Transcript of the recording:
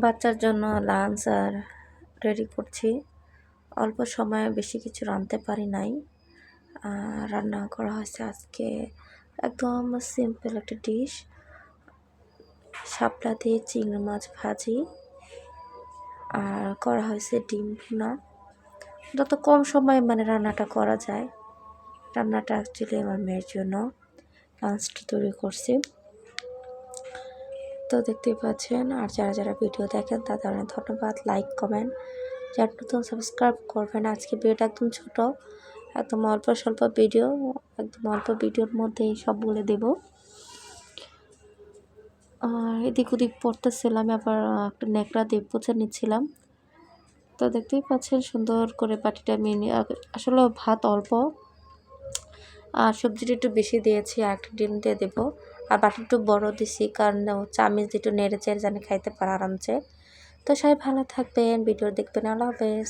বাচ্চার জন্য লাঞ্চ আর রেডি করছি। অল্প সময়ে বেশি কিছু রাঁধতে পারি নাই। রান্না করা হয়েছে আজকে একদম সিম্পল একটা ডিশ, শাপলা দিয়ে চিংড়ি মাছ ভাজি, আর করা হয়েছে ডিম ভুনা। যত কম সময়ে রান্নাটা করা যায়। রান্নাটা অ্যাকচুয়ালি আমার মেয়ের জন্য লাঞ্চটা তৈরি করছি। তো দেখতেই পাচ্ছেন, আর যারা যারা ভিডিও দেখেন তাদের অনেক ধন্যবাদ। লাইক কমেন্ট, যারা নতুন সাবস্ক্রাইব করবেন। আজকে ভিডিওটা একদম ছোট, একদম অল্প স্বল্প ভিডিও, একদম অল্প ভিডিওর মধ্যেই সব বলে দেব। এদিক ওদিক পড়তেছিলাম, আবার একটা ন্যাকড়া দিয়ে পুছে নিচ্ছিলাম। তো দেখতেই পাচ্ছেন সুন্দর করে বাটিটা আসলে ভাত অল্প আর সবজিটা একটু বেশি দিয়েছি, আর একটা ডিম দিয়ে দেবো। আর বাটি একটু বড় দিছি, কারণ চামিচ দিয়ে একটু নেড়ে চেড়ে জানি খাইতে পারে আরামসে। তো সবাই ভালো থাকবেন, ভিডিও দেখবেন। আল্লাহ হাফেজ।